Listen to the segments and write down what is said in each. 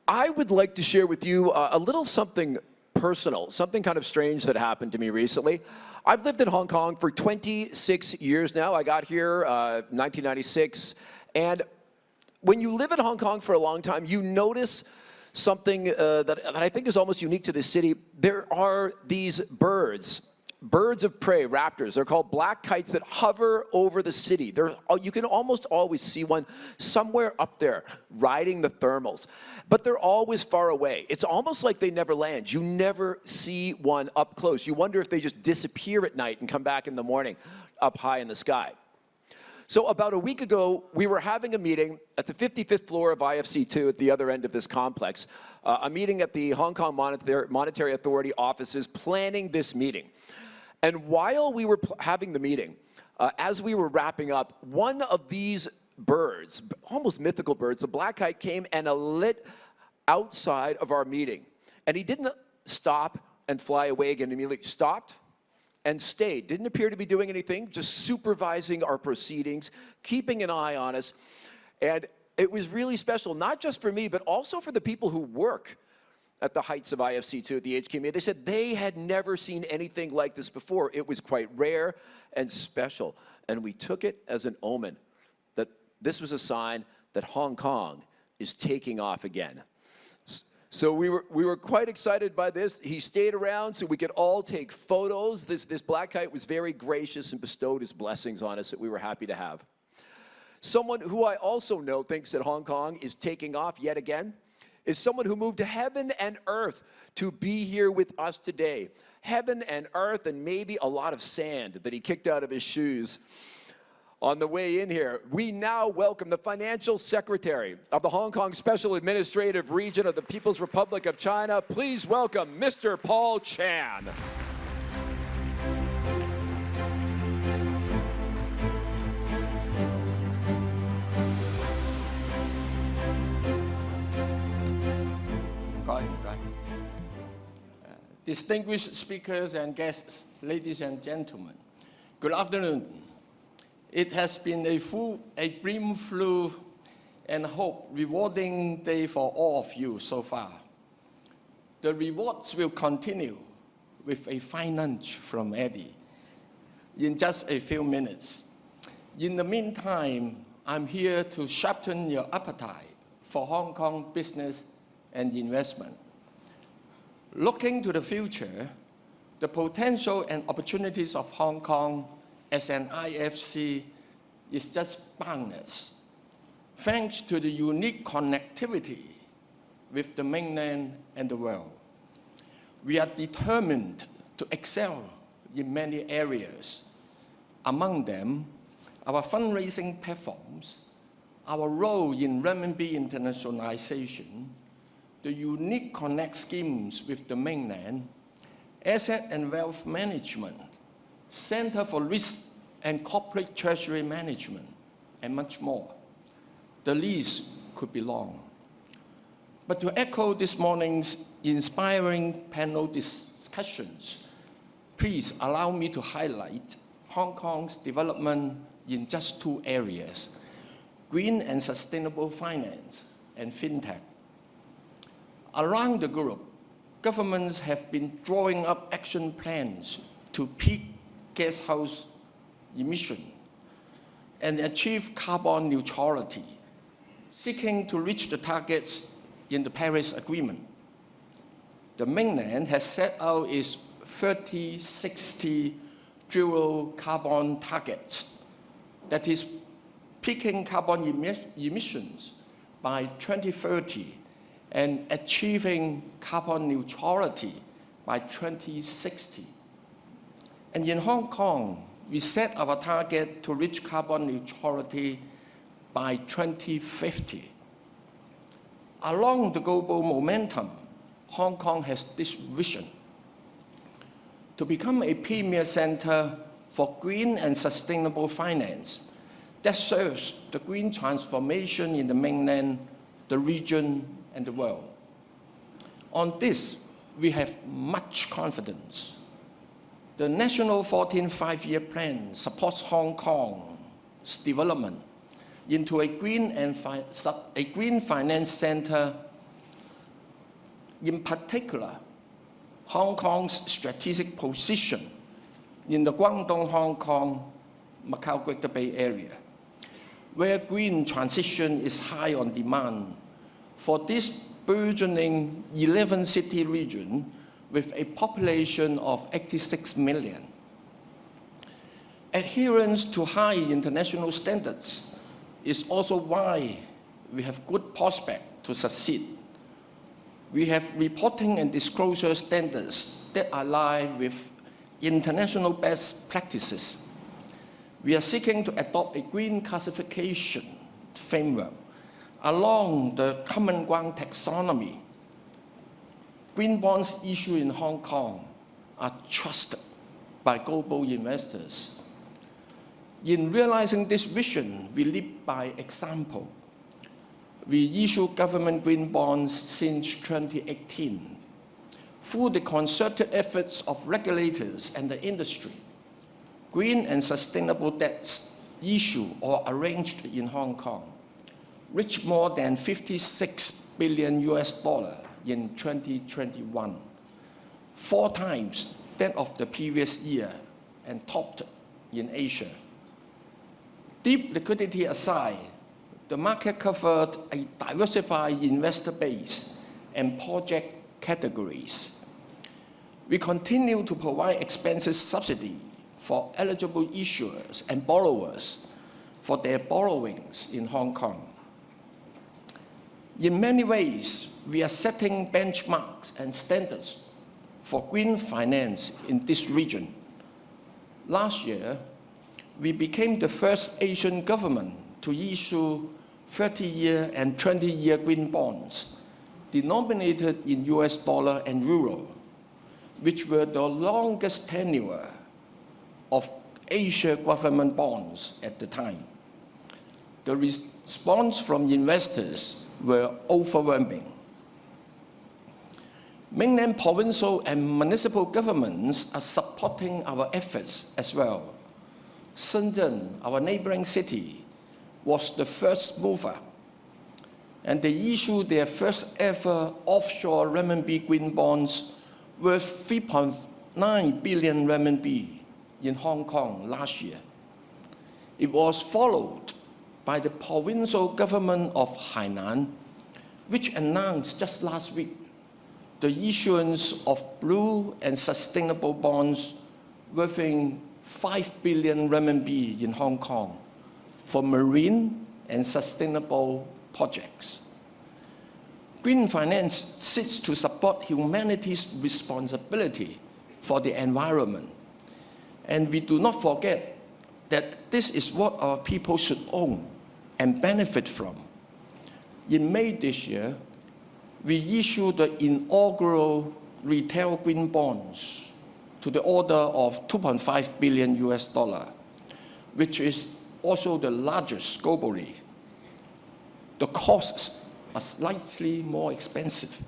I would like to share with you a little something personal, something kind of strange that happened to me recently. I've lived in Hong Kong for 26 years now. I got here 1996, and when you live in Hong Kong for a long time, you notice something that I think is almost unique to this city. There are these birds of prey, raptors. They're called black kites that hover over the city. You can almost always see one somewhere up there riding the thermals, but they're always far away. It's almost like they never land. You never see one up close. You wonder if they just disappear at night and come back in the morning up high in the sky. So about a week ago, we were having a meeting at the 55th floor of IFC2 at the other end of this complex, a meeting at the Hong Kong Monetary Authority offices planning this meeting. And while we were having the meeting, as we were wrapping up, one of these birds, almost mythical birds, the black kite, came and lit outside of our meeting. And he didn't stop and fly away again. Immediately stopped and stayed. Didn't appear to be doing anything, just supervising our proceedings, keeping an eye on us. And it was really special, not just for me, but also for the people who work at the heights of IFC2 at the HK. They said they had never seen anything like this before. It was quite rare and special. And we took it as an omen that this was a sign that Hong Kong is taking off again. So we were quite excited by this. He stayed around so we could all take photos. This black kite was very gracious and bestowed his blessings on us that we were happy to have. Someone who I also know thinks that Hong Kong is taking off yet again is someone who moved to heaven and earth to be here with us today. Heaven and earth and maybe a lot of sand that he kicked out of his shoes on the way in here. We now welcome the Financial Secretary of the Hong Kong Special Administrative Region of the People's Republic of China. Please welcome Mr. Paul Chan. Distinguished speakers and guests, ladies and gentlemen, good afternoon. It has been a brimful and hope rewarding day for all of you so far. The rewards will continue with a fine lunch from Eddie in just a few minutes. In the meantime, I'm here to sharpen your appetite for Hong Kong business and investment. Looking to the future, the potential and opportunities of Hong Kong as an IFC is just boundless, thanks to the unique connectivity with the mainland and the world. We are determined to excel in many areas. Among them, our fundraising platforms, our role in renminbi internationalization, the unique connect schemes with the mainland, asset and wealth management, Center for Risk and Corporate Treasury Management, and much more. The list could be long. But to echo this morning's inspiring panel discussions, please allow me to highlight Hong Kong's development in just two areas: green and sustainable finance and fintech. Around the globe, governments have been drawing up action plans to peak greenhouse emission and achieve carbon neutrality, seeking to reach the targets in the Paris Agreement. The mainland has set out its 30-60 dual carbon targets, that is, peaking carbon emissions by 2030 and achieving carbon neutrality by 2060. And in Hong Kong, we set our target to reach carbon neutrality by 2050. Along the global momentum, Hong Kong has this vision: to become a premier center for green and sustainable finance that serves the green transformation in the mainland, the region, and the world. On this, we have much confidence. The National 14th Five-Year Plan supports Hong Kong's development into a green finance center, in particular, Hong Kong's strategic position in the Guangdong, Hong Kong, Macau Greater Bay Area, where green transition is high on demand for this burgeoning 11-city region with a population of 86 million. Adherence to high international standards is also why we have good prospect to succeed. We have reporting and disclosure standards that align with international best practices. We are seeking to adopt a green classification framework along the common ground taxonomy. Green bonds issued in Hong Kong are trusted by global investors. In realizing this vision, we lead by example. We issue government green bonds since 2018. Through the concerted efforts of regulators and the industry, green and sustainable debts issued or arranged in Hong Kong reached more than $56 billion in 2021, 4 times that of the previous year and topped in Asia. Deep liquidity aside, the market covered a diversified investor base and project categories. We continue to provide expensive subsidy for eligible issuers and borrowers for their borrowings in Hong Kong. In many ways, we are setting benchmarks and standards for green finance in this region. Last year, we became the first Asian government to issue 30-year and 20-year green bonds denominated in US dollar and euro, which were the longest tenure of Asia government bonds at the time. The response from investors were overwhelming. Mainland provincial and municipal governments are supporting our efforts as well. Shenzhen, our neighboring city, was the first mover, and they issued their first ever offshore renminbi green bonds worth 3.9 billion renminbi in Hong Kong last year. It was followed by the provincial government of Hainan, which announced just last week the issuance of blue and sustainable bonds worth 5 billion renminbi in Hong Kong for marine and sustainable projects. Green finance seeks to support humanity's responsibility for the environment. And we do not forget that this is what our people should own and benefit from. In May this year, we issued the inaugural retail green bonds to the order of $2.5 billion, which is also the largest globally. The costs are slightly more expensive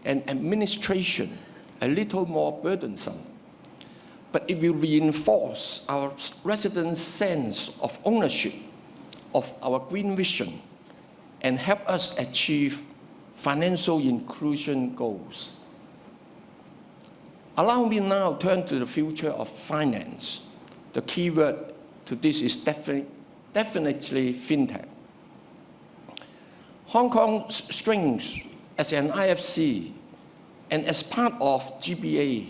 and administration a little more burdensome, but it will reinforce our residents' sense of ownership of our green vision and help us achieve financial inclusion goals. Allow me now to turn to the future of finance. The key word to this is definitely fintech. Hong Kong's strengths as an IFC and as part of GBA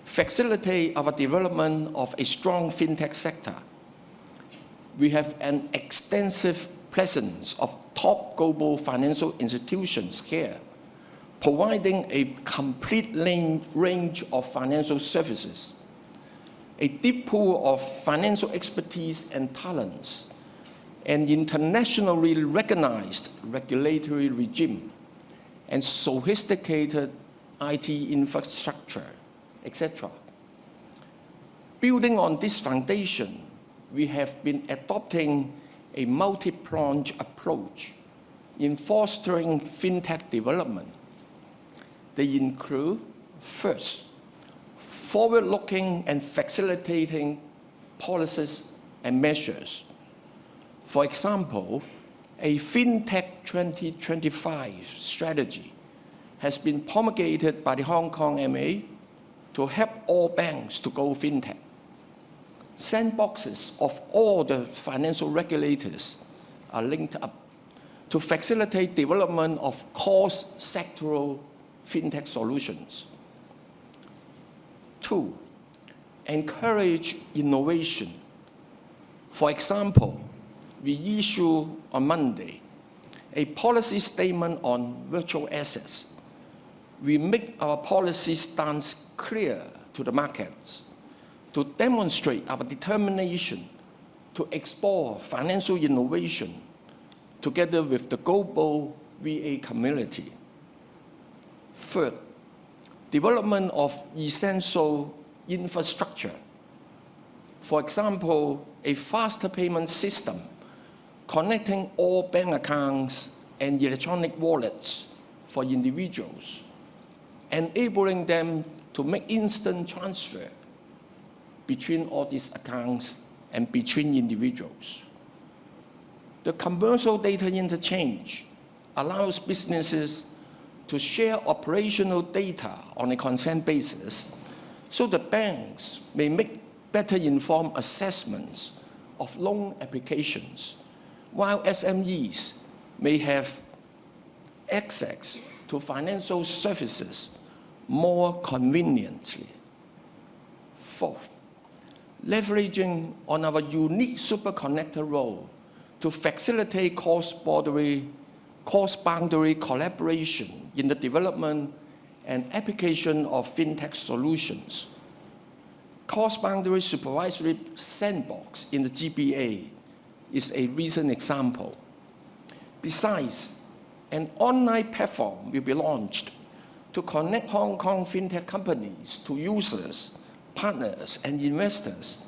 facilitate our development of a strong fintech sector. We have an extensive presence of top global financial institutions here, providing a complete range of financial services, a deep pool of financial expertise and talents, an internationally recognized regulatory regime, and sophisticated IT infrastructure, etc. Building on this foundation, we have been adopting a multi-pronged approach in fostering fintech development. They include, first, forward-looking and facilitating policies and measures. For example, a FinTech 2025 strategy has been promulgated by the Hong Kong MA to help all banks to go FinTech. Sandboxes of all the financial regulators are linked up to facilitate development of cross-sectoral FinTech solutions. 2, encourage innovation. For example, we issue on Monday a policy statement on virtual assets. We make our policy stance clear to the markets to demonstrate our determination to explore financial innovation together with the global VA community. 3rd, development of essential infrastructure. For example, a faster payment system connecting all bank accounts and electronic wallets for individuals, enabling them to make instant transfer between all these accounts and between individuals. The commercial data interchange allows businesses to share operational data on a consent basis so the banks may make better informed assessments of loan applications, while SMEs may have access to financial services more conveniently. 4th, leveraging on our unique superconnector role to facilitate cross-boundary collaboration in the development and application of FinTech solutions. Cross-boundary supervisory sandbox in the GBA is a recent example. Besides, an online platform will be launched to connect Hong Kong FinTech companies to users, partners, and investors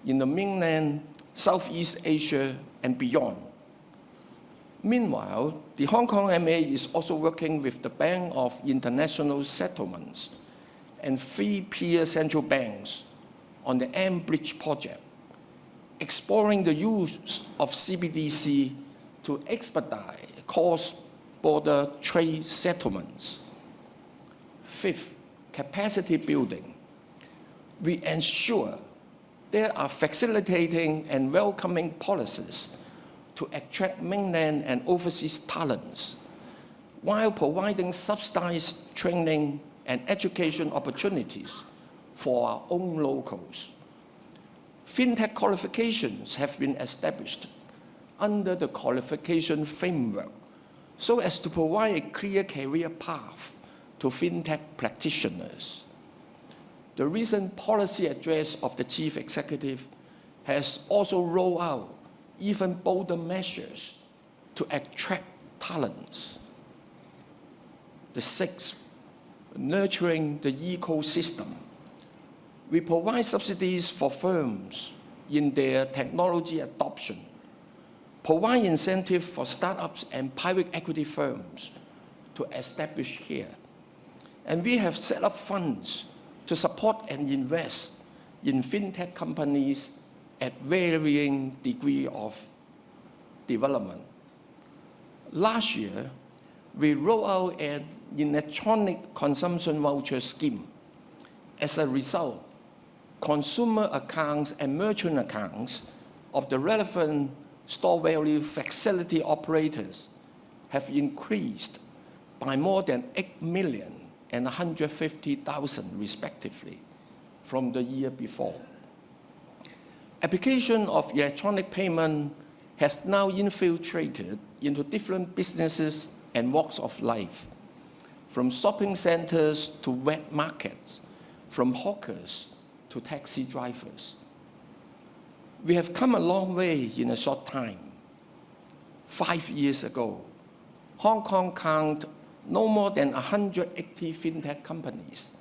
in the mainland, Southeast Asia, and beyond. Meanwhile, the Hong Kong MA is also working with the Bank of International Settlements and 3 peer central banks on the M-Bridge project, exploring the use of CBDC to expedite cross-border trade settlements. 5th, capacity building. We ensure there are facilitating and welcoming policies to attract mainland and overseas talents, while providing subsidized training and education opportunities for our own locals. FinTech qualifications have been established under the qualification framework so as to provide a clear career path to FinTech practitioners. The recent policy address of the Chief Executive has also rolled out even bolder measures to attract talents. The 6th, nurturing the ecosystem. We provide subsidies for firms in their technology adoption, provide incentive for startups and private equity firms to establish here. And we have set up funds to support and invest in FinTech companies at varying degree of development. Last year, we rolled out an electronic consumption voucher scheme. As a result, consumer accounts and merchant accounts of the relevant store value facility operators have increased by more than 8 million and 150,000 respectively from the year before. Application of electronic payment has now infiltrated into different businesses and walks of life, from shopping centers to wet markets, from hawkers to taxi drivers. We have come a long way in a short time. 5 years ago, Hong Kong counted no more than 180 FinTech companies.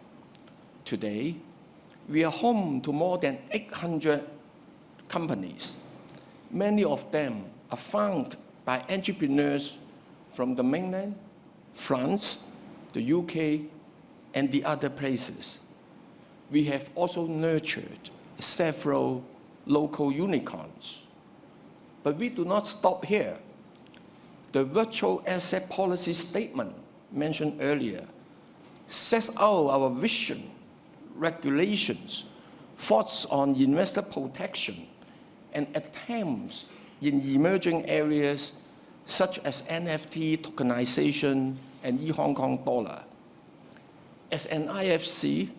Today, we are home to more than 800 companies. Many of them are founded by entrepreneurs from the mainland, France, the UK, and the other places. We have also nurtured several local unicorns. But we do not stop here. The virtual asset policy statement mentioned earlier sets out our vision, regulations, thoughts on investor protection, and attempts in emerging areas such as NFT tokenization and e-Hong Kong dollar. As an IFC,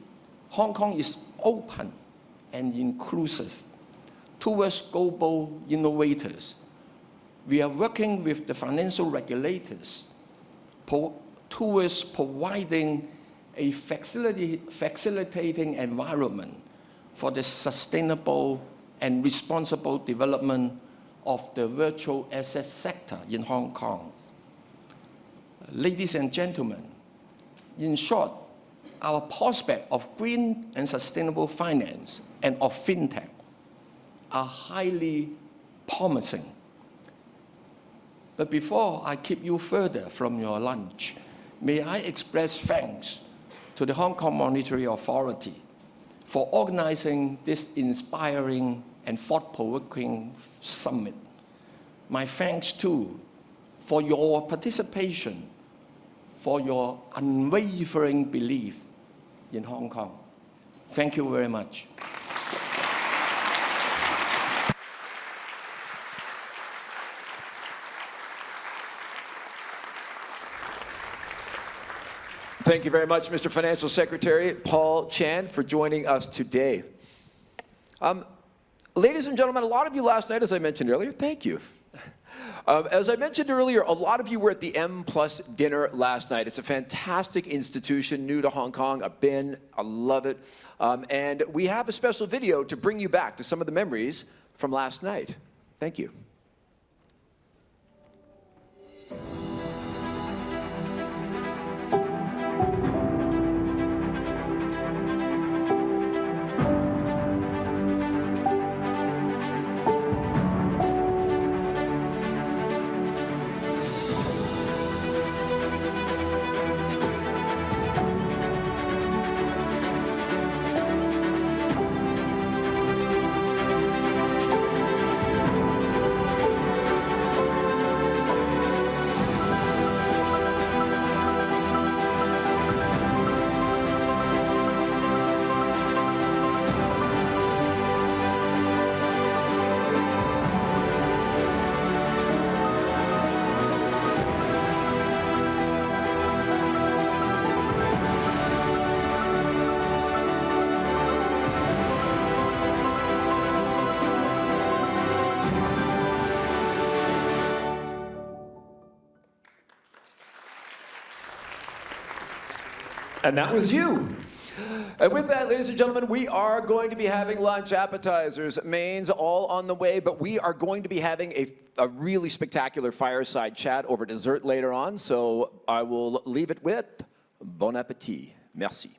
Hong Kong is open and inclusive towards global innovators. We are working with the financial regulators towards providing a facilitating environment for the sustainable and responsible development of the virtual asset sector in Hong Kong. Ladies and gentlemen, in short, our prospect of green and sustainable finance and of fintech are highly promising. But before I keep you further from your lunch, may I express thanks to the Hong Kong Monetary Authority for organizing this inspiring and thought-provoking summit. My thanks too for your participation, for your unwavering belief in Hong Kong. Thank you very much. Thank you very much, Mr. Financial Secretary Paul Chan, for joining us today. Ladies and gentlemen, a lot of you last night, as I mentioned earlier, thank you. As I mentioned earlier, a lot of you were at the M+ dinner last night. It's a fantastic institution, new to Hong Kong. I've been, I love it. And we have a special video to bring you back to some of the memories from last night. Thank you. And that was you. And with that, ladies and gentlemen, we are going to be having lunch, appetizers, mains, all on the way, but we are going to be having a really spectacular fireside chat over dessert later on, so I will leave it with bon appétit. Merci.